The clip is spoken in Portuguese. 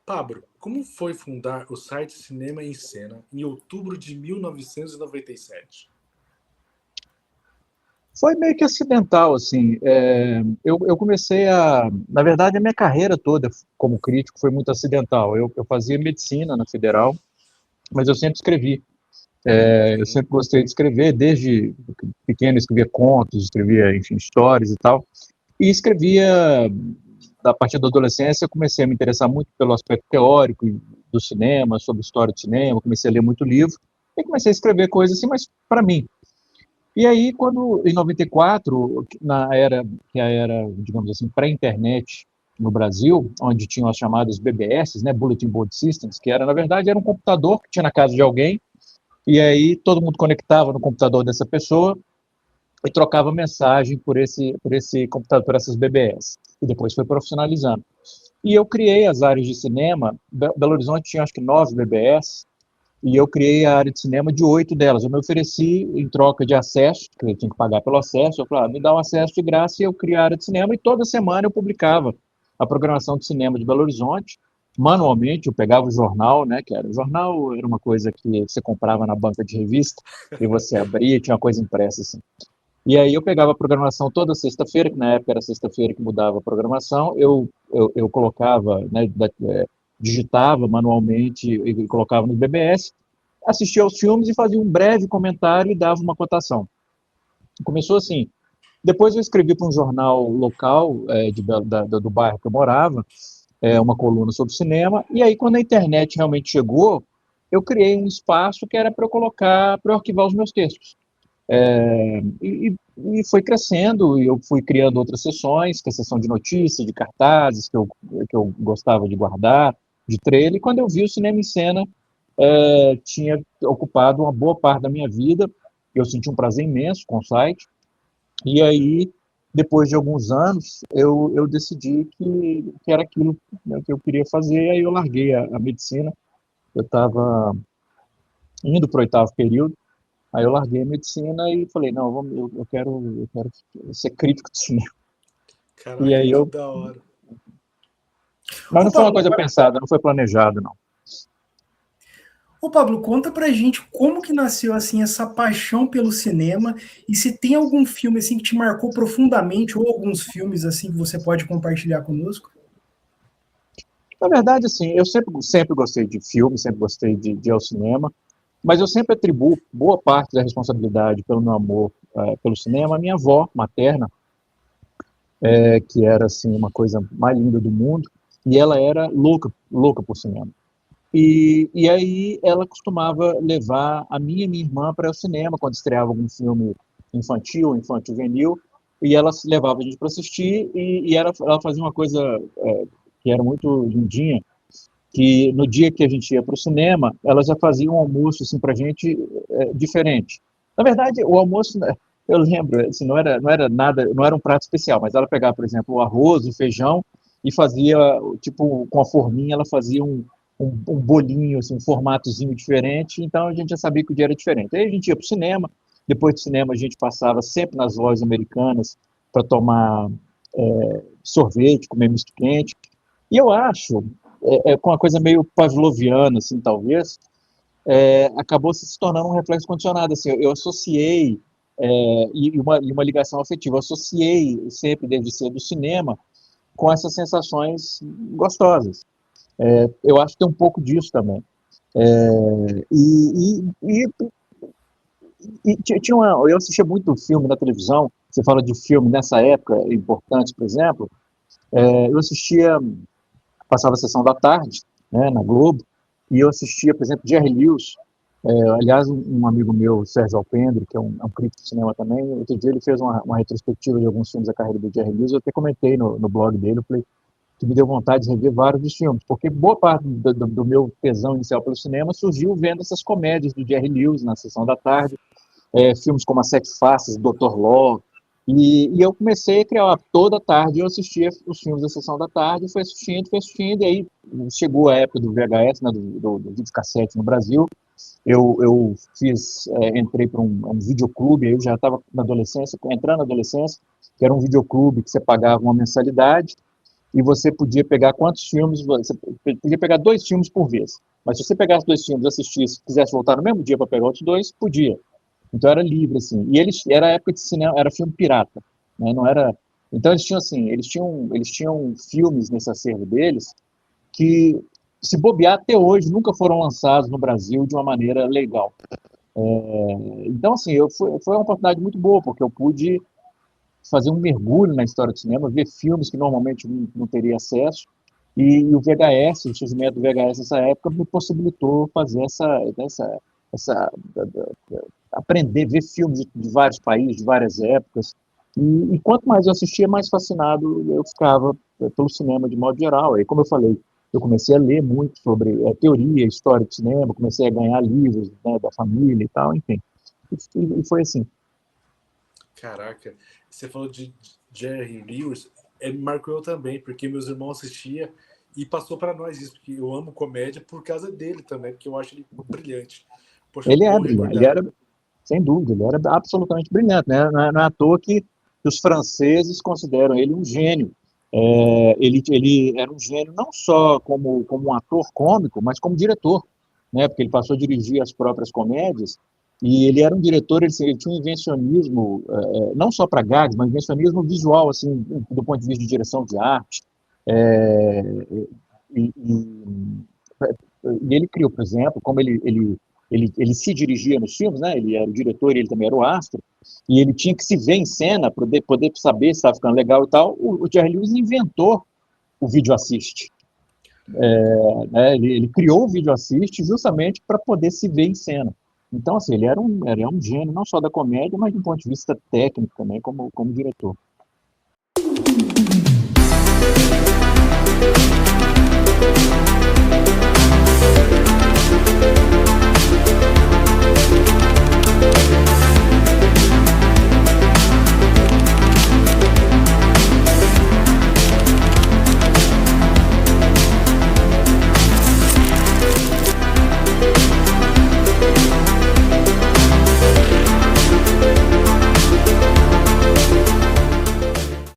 Pablo, como foi fundar o site Cinema em Cena em outubro de 1997? Foi meio que acidental, assim. Eu comecei na verdade, a minha carreira toda como crítico foi muito acidental. Eu fazia medicina na Federal, mas eu sempre escrevi. Eu Uhum. sempre gostei de escrever, desde pequeno escrevia contos, escrevia, enfim, histórias e tal. E escrevia, a partir da adolescência, eu comecei a me interessar muito pelo aspecto teórico do cinema, sobre história do cinema, comecei a ler muito livro, e comecei a escrever coisas assim, mas para mim. E aí, quando, em 94, que a era, digamos assim, pré-internet no Brasil, onde tinham as chamadas BBS, né, Bulletin Board Systems, que era, na verdade, era um computador que tinha na casa de alguém, e aí todo mundo conectava no computador dessa pessoa e trocava mensagem por esse computador, por essas BBS. E depois foi profissionalizando. E eu criei as áreas de cinema. Belo Horizonte tinha, acho que, 9 BBS, e eu criei a área de cinema de 8 delas. Eu me ofereci em troca de acesso, porque eu tinha que pagar pelo acesso. Eu falei, me dá um acesso de graça, e eu criei a área de cinema, e toda semana eu publicava a programação de cinema de Belo Horizonte. Manualmente, eu pegava o jornal, né, o jornal era uma coisa que você comprava na banca de revista, e você abria, tinha uma coisa impressa, assim. E aí eu pegava a programação toda sexta-feira, que na época era sexta-feira que mudava a programação, eu colocava, né, digitava manualmente e colocava no BBS, assistia aos filmes e fazia um breve comentário e dava uma cotação. Começou assim. Depois eu escrevi para um jornal local do bairro que eu morava, uma coluna sobre cinema, e aí quando a internet realmente chegou, eu criei um espaço que era para eu colocar, para eu arquivar os meus textos. E foi crescendo, e eu fui criando outras sessões, que é a sessão de notícias, de cartazes, que eu gostava de guardar, de trailer, e quando eu vi o Cinema em Cena, tinha ocupado uma boa parte da minha vida, eu senti um prazer imenso com o site, e aí, depois de alguns anos, eu decidi que era aquilo, né, que eu queria fazer, e aí eu larguei a medicina, eu estava indo para o oitavo período. Aí eu larguei a medicina e falei, não, eu quero ser crítico de cinema. E Caraca, aí que eu... da hora. Mas Ô não foi uma Pablo, coisa pensada, não foi planejado, não. ô Pablo, conta pra gente como que nasceu assim essa paixão pelo cinema e se tem algum filme assim que te marcou profundamente ou alguns filmes assim que você pode compartilhar conosco? Na verdade, assim, eu sempre gostei de filme, sempre gostei de ir ao cinema, mas eu sempre atribuo boa parte da responsabilidade pelo meu amor pelo cinema à minha avó materna, que era, assim, uma coisa mais linda do mundo, e ela era louca, louca por cinema. E aí ela costumava levar a minha irmã para o cinema quando estreava algum filme infantil-juvenil, e ela levava a gente para assistir, e ela fazia uma coisa que era muito lindinha, que no dia que a gente ia para o cinema, ela já fazia um almoço assim, para a gente diferente. Na verdade, o almoço, né, eu lembro, assim, não era nada, não era um prato especial, mas ela pegava, por exemplo, o arroz, o feijão, e fazia, tipo, com a forminha, ela fazia um bolinho, assim, um formatozinho diferente, então a gente já sabia que o dia era diferente. Aí a gente ia para o cinema, depois do cinema a gente passava sempre nas lojas americanas para tomar sorvete, comer misto quente, e eu acho, com uma coisa meio pavloviana, assim, talvez, acabou se tornando um reflexo condicionado. Assim, eu associei, e uma ligação afetiva, eu associei sempre, desde cedo, o cinema com essas sensações gostosas. Eu acho que tem um pouco disso também. Eu assistia muito filme na televisão, você fala de filme nessa época, importantes, por exemplo, eu assistia, passava a sessão da tarde, né, na Globo, e eu assistia, por exemplo, Jerry Lewis. Aliás, um amigo meu, Sérgio Alpendre, que é um crítico de cinema também, outro dia ele fez uma retrospectiva de alguns filmes da carreira do Jerry Lewis, eu até comentei no blog dele, eu falei que me deu vontade de rever vários dos filmes, porque boa parte do meu tesão inicial pelo cinema surgiu vendo essas comédias do Jerry Lewis na sessão da tarde, filmes como As Sete Faces, Dr. Law, e eu comecei a criar, toda tarde eu assistia os filmes da sessão da tarde, fui assistindo, e aí chegou a época do VHS, né, do videocassete no Brasil, eu entrei para um videoclube, aí eu já estava na adolescência, entrando na adolescência, que era um videoclube que você pagava uma mensalidade, e você podia pegar quantos filmes, você podia pegar 2 filmes por vez. Mas se você pegasse 2 filmes, assistisse, quisesse voltar no mesmo dia para pegar outros 2, podia. Então era livre, assim. E era época de cinema, era filme pirata, né? Não era. Então eles tinham assim, eles tinham filmes nesse acervo deles que, se bobear até hoje, nunca foram lançados no Brasil de uma maneira legal. Então, assim, foi uma oportunidade muito boa, porque eu pude fazer um mergulho na história do cinema, ver filmes que normalmente não teria acesso, e o VHS, o surgimento do VHS nessa época me possibilitou fazer essa aprender, ver filmes de vários países, de várias épocas, e quanto mais eu assistia, mais fascinado eu ficava pelo cinema de modo geral. Aí, como eu falei, eu comecei a ler muito sobre teoria, história de cinema, comecei a ganhar livros, né, da família e tal, enfim. E foi assim. Caraca, você falou de Jerry Lewis, me marcou eu também, porque meus irmãos assistiam e passou para nós isso, porque eu amo comédia por causa dele também, porque eu acho ele brilhante. Poxa, Ele é bom brilhante, recordar. sem dúvida, ele era absolutamente brilhante, né? Não é à toa que os franceses consideram ele um gênio. Ele era um gênio não só como um ator cômico, mas como diretor, né? Porque ele passou a dirigir as próprias comédias, e ele era um diretor, ele tinha um invencionismo, não só para gags, mas invencionismo visual, assim, do ponto de vista de direção de arte. É, e, e, e ele criou, por exemplo, como ele se dirigia nos filmes, né? Ele era o diretor e ele também era o astro, e ele tinha que se ver em cena para poder saber se estava ficando legal e tal. O Jerry Lewis inventou o vídeo assist. Né? Ele criou o vídeo assist justamente para poder se ver em cena. Então, assim, ele era um gênio, não só da comédia, mas do ponto de vista técnico também, como diretor.